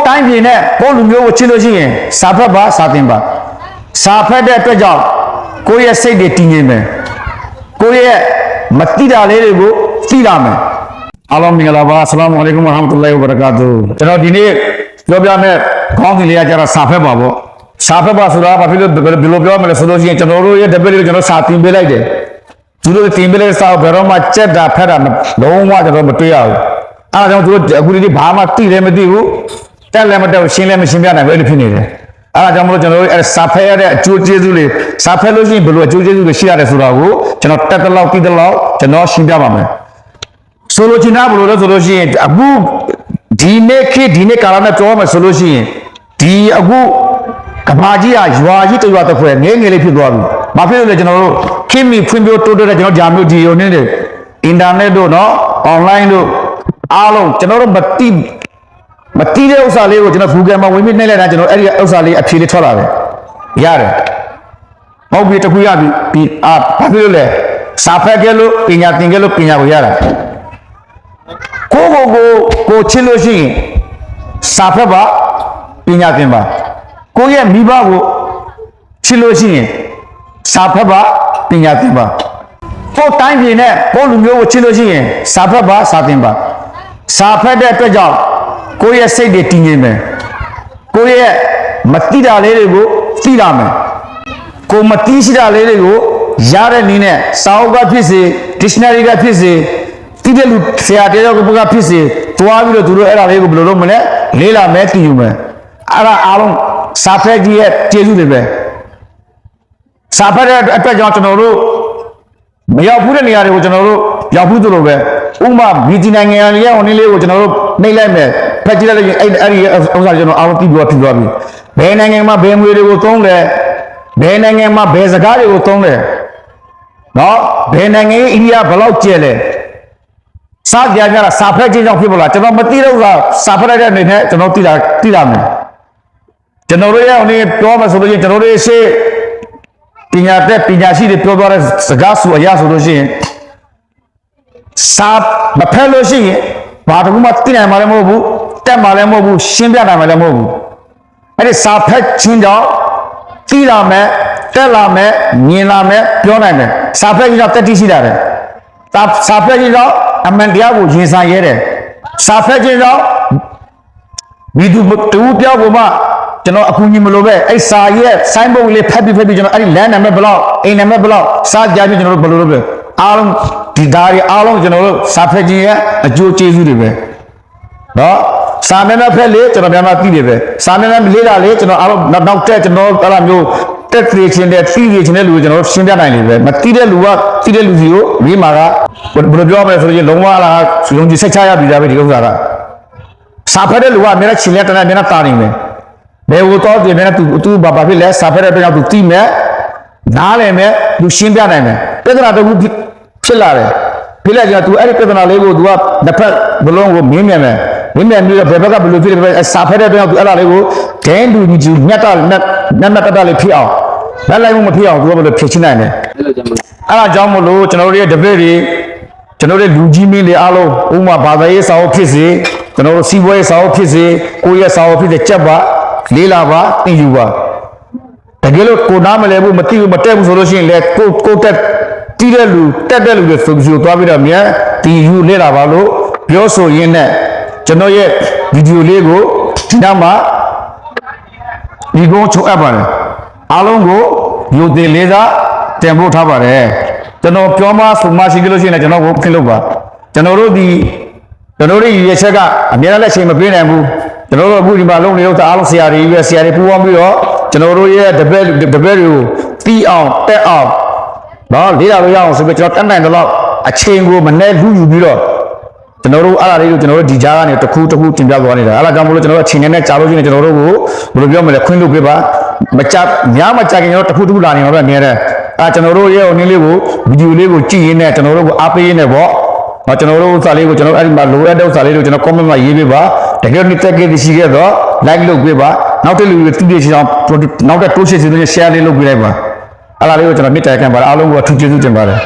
တိုင်းပြည်နဲ့ကိုလူမျိုးကိုချစ်လို့ရှိရင်စာဖတ်ပါစာသင်ပါစာဖတ်တဲ့အတွက်ကြောင့်ကိုယ့်ရဲ့စိတ်တွေတည်ငြိမ်မယ်ကိုယ့်ရဲ့မတိတာလေးတွေကိုသိလာမယ်အားလုံးမင်္ဂလာပါအစ္စလာမ်အလိုင်ကွမ်ဝရဟ်မတ်တူလာဟ်ဝဘရကာတူကျွန်တော်ဒီနေ့ပြောပြမယ့်ခေါင်းစဉ်လေးကကျတော့စာဖတ်ပါပေါ့စာဖတ်ပါဆိုတာဘာဖြစ်လို့ဘယ်လိုပြောမလဲဆိုလို့ရှိရင်ကျွန်တော်တို့ရဲ့တပည့်တွေကိုကျွန်တော်စာသင်ပေးလိုက်တယ်သူတို့တင်ပေးလိုက်စာဘယ်တော့မှကြက်တာဖက်တာလုံးဝကျွန်တော်မတွေ့ရဘူးအဲဒါကြောင့်သူတို့အခုဒီဘာမှသိလည်းမသိဘူးတက်လည်းမတက်ဘူးရှင်းလည်းမရှင်းပြနိုင်ဘူးအဲ့လိုဖြစ်နေတယ်အဲဒါကြောင့်မလို့ကျွန်တော်တို့စာဖတ်ရတဲ့အကျိုးကျေးဇူးတွေစာဖတ်လို့ရှိရင်ဘယ်လိုအကျိုးကျေးဇူးတွေရှိရတယ်ဆိုတာကိုကျွန်တော်တက်တလောက်သိတလောက်ကျွန်တော်ရှင်းပြပါမယ်ဆိုလိုချင်တာဘယ်လိုလဲဆိုလို့ရှိရင်အခုဒီနေ့ကာလနဲ့ပြောမယ်ဆိုလို့ရှိရင်ဒီအခုကဘာကြီးကရွာကြီးတရွာတစ်ခွဲငယ်လေးဖြစ်သွားပြီ။ဘာဖြစ်လို့လဲကျွန်တော်တို့ခင်မီဖွံ့ဖြိုးတိုးတက်တဲ့ကျွန်တော်ဂျာမျိုးဒီယိုနဲ့အင်တာနက်တို့နော်အွန်လိုင်းတို့အားလုံးကျွန်တော်တို့မတိတဲ့ဥစ္စာလေးကိုကျွန်တော် Google မှာဝင်ပြီးနှိပ်လိုက်တာကျွန်တော်အဲ့ဒီဥစ္စာလေးအဖြေလေးထွက်လာတယ်။ရတယ်။ဟုတ်ပြီတခုရပြီဘာဖြစ်လို့လဲစာဖတ်ခဲ့လို့ပညာသင်ခဲ့လို့ပညာကိုရတာ။ကိုချစ်လို့ရှိရင်စာဖတ်ပါပညာသင်ပါကိုယ့်ရဲ့မိဘကိုချစ်လို့ရှိရင်စာဖတ်ပါပညာသင်ပါကိုတိုင်းပြည်နဲ့ကိုလူမျိုးကိုချစ်လို့ရှိရင်စာဖတ်ပါစာသင်ပါစာဖတ်တဲ့အတွက်ကြောင့်ကိုယ့်ရဲ့စိတ်တွေတည်ငြိမ်မယ်ကိုယ့်ရဲ့မတိတာလေးတွေကိုသိလာမယ်ကိုမတိရှိတာလေးတွေကိုရတဲ့နည်းနဲ့စာအုပ်ကဖြစ်စေ dictionary ကဖြစ်စေတိတဲ့လူဆရာတရားကဖြစ်စေတွားပြီးတော့သူတို့အဲ့ဒါလေးကိုဘယ်လိုလုပ်မလဲလေးလာမယ်သိယူမယ်အဲ့ဒါအားလုံးစာဖတ်ကြီးရဲ့ကျေးဇူးတွေပဲစာဖတ်တဲ့အတွက်ကြောင့်ကျွန်တော်တို့မရောက်ဘူးတဲ့နေရာတွေကိုကျွန်တော်တို့ရောက်ဘူးသလိုပဲဥပမာဗီဂျီနိုင်ငံရဲ့ဟိုနည်းလေးကိုကျွန်တော်တို့နှိပ်လိုက်မယ်ဖတ်ကြည့်လိုက်ရင်အဲ့ဒီဥစ္စာကျွန်တော်အားလုံးသိပြီးဖြစ်သွားပြီဘယ်နိုင်ငံမှာဘယ်ငွေတွေကိုသုံးလဲဘယ်နိုင်ငံမှာဘယ်စကားတွေကိုသုံးလဲနော်ဘယ်နိုင်ငံရဲ့အိန္ဒိယဘယ်လောက်ကျဲလဲစာကြကြတာစာဖတ်ခြင်းကြောင့်ဖြစ်ပေါ်လာကျွန်တော်မသိတော့စာဖတ်တဲ့အနေနဲ့ကျွန်တော်သိလာမယ်ကျွန်တော်တို့ရဲ့အနေပြောမှဆိုလို့ရှိရင်ကျွန်တော်တို့ရဲ့ရှေ့ပညာရှိတွေပြောသွားတဲ့စကားစုအရာဆိုလို့ရှိရင်စာမဖတ်လို့ရှိရင်ဘာတခုမှသိနိုင်မှာလည်းမဟုတ်ဘူးတက်မှာလည်းမဟုတ်ဘူးရှင်းပြနိုင်မှာလည်းမဟုတ်ဘူးအဲ့ဒီစာဖတ်ခြင်းကြောင့်သိလာမယ်တက်လာမယ်မြင်လာမယ်ပြောနိုင်တယ်စာဖတ်ခြင်းကြောင့်တက်တိရှိတာတယ်စာဖတ်ခြင်းကြောင့်အမှန်တရားကိုရင်ဆိုင်ရဲတယ်စာဖတ်ခြင်းကြောင့်မိသူတူပြောက်ကိုမှကျွန်တော်အခုညီမလို့ပဲအဲ့စာရဲ့ဆိုင်းဘုတ်လေးဖတ်ပြီးကျွန်တော်အဲ့ဒီလမ်းနံပါတ်ဘလောက်အိမ်နံပါတ်ဘလောက်စာကြပြီးကျွန်တော်တို့ဘယ်လိုလုပ်လဲအားလုံးဒီဓာတ်တွေအားလုံးကျွန်တော်တို့စာဖတ်ခြင်းရဲ့အကျိုးကျေးဇူးတွေပဲနော်စာမျက်နှာဖက်လေကျွန်တော်မြန်မာသိတယ်ပဲစာမျက်နှာလေးတာလေကျွန်တော်အားလုံးနောက်တက်ကျွန်တော်အဲ့လိုမျိုးတက်ကြည့်ခြင်းတဲ့သိကြည့်ခြင်းတဲ့လူကိုကျွန်တော်ရှင်းပြနိုင်တယ်ပဲမသိတဲ့လူကသိတဲ့လူစီကိုမိမှာကဘယ်လိုပြောမလဲဆိုရင်လုံးဝလားလုံခြုံစိတ်ချရပြီဒါပဲဒီဥစ္စာကစာဖတ်တဲ့လူကအများကြီးချင်းလက်တန်းမျက်နှာတာနေမယ်ဘယ်ကိုတော့ဒီမျက်နှာသူဘာဖြစ်လဲစာဖတ်တဲ့အတွက်ကြောင့်သူသိမယ်နားလည်မယ်သူရှင်းပြနိုင်မယ်ပြဿနာတစ်ခုဖြစ်လာတယ်ဖြစ်လိုက်ကြသူအဲ့ဒီပြဿနာလေးကိုသူကတစ်ဖက်ဘလုံးကိုမင်းမြန်ပြီးတော့ဘယ်ဘက်ကဘယ်လိုဖြစ်လဲစာဖတ်တဲ့အတွက်ကြောင့်သူအဲ့ဒါလေးကိုဒဲလူကြီးမြတ်တာတက်လေးဖြစ်အောင်လက်လိုက်မှုမဖြစ်အောင်သူကဘယ်လိုဖြစ်ချင်းနိုင်လဲအဲ့ဒါကြောင့်မလို့ကျွန်တော်တို့ရဲ့တပည့်တွေကျွန်တော်တို့လူကြီးမင်းတွေအားလုံးဥမာဘာသာရေးစာအုပ်ဖြစ်စေကျွန်တော်တို့စီးပွားရေးစာအုပ်ဖြစ်စေကိုယ့်ရဲ့စာအုပ်ဖြစ်တဲ့ကြက်ပါလေးလာပါသိယူပါတကယ်လို့ကိုနားမလဲဘူးမသိဘူးမတက်ဘူးဆိုလို့ရှိရင်လေကိုတက်တီးတဲ့လူတက်တဲ့လူတွေဆိုပြီးသွားပြီးတော့မြန်ဒီယူလေးလာပါလို့ပြောဆိုရင်းနဲ့ကျွန်တော်ရဲ့ဗီဒီယိုလေးကိုဒီနောက်မှာဒီကုန်းချုပ်အပ်ပါတယ်အားလုံးကိုယူတင်လေးစားတင်ပို့ထားပါတယ်ကျွန်တော်ပြောမှဆိုမှရှိကြလို့ရှိရင်ကျွန်တော်ကိုခင်းလို့ပါကျွန်တော်တို့ရဲ့ချက်ကအများနဲ့ချိန်မပေးနိုင်ဘူးကျွန်တော်တို့အခုဒီမှာလုံးနေတော့အားလုံးဆရာတွေပူပေါင်းပြီးတော့ကျွန်တော်တို့ရဲ့တပည့်တွေကိုတီးအောင်တက်အောင်နော်လေးလာလို့ရအောင်ဆိုပြီးကျွန်တော်တက်နိုင်တော့အချိန်ကိုမနဲ့လူယူပြီးတော့ကျွန်တော်တို့အဲ့ဒါလေးကိုကျွန်တော်တို့ဒီကြားကနေတစ်ခုတင်ပြသွားနေတာအဲ့ဒါကြောင့်မလို့ကျွန်တော်တို့အချိန်နဲ့ကြာလို့ရှိရင်ကျွန်တော်တို့ကိုဘယ်လိုပြောမလဲခွင့်လုပ်ပေးပါမကြခင်ကျွန်တော်တစ်ခုလာနေတော့အများတဲ့အဲ့ကျွန်တော်တို့ရဲ့ဟိုနည်းလေးကိုဗီဒီယိုလေးကိုကြည့်ရင်းနဲ့ကျွန်တော်တို့ကိုအားပေးရင်းနဲ့ပေါ့ကျွန်တော်တို့ဥစ္စာလေးကိုကျွန်တော်အဲ့ဒီမှာလိုအပ်တဲ့ဥစ္စာလေးကိုကျွန်တော် comment မှာရေးပေးပါတကယ်လို့တက်ခဲ့ရှိခဲ့တော့ like လုပ်ပေးပါနောက်တဲ့လူတွေသိသိချင်အောင်နောက်တဲ့ post စီစဉ် share လေးလုပ်ပေးလိုက်ပါအဲ့ဒါလေးကိုကျွန်တော်မြစ်တိုင်ခံပါတယ်အားလုံးကိုအထူးကျေးဇူးတင်ပါတယ်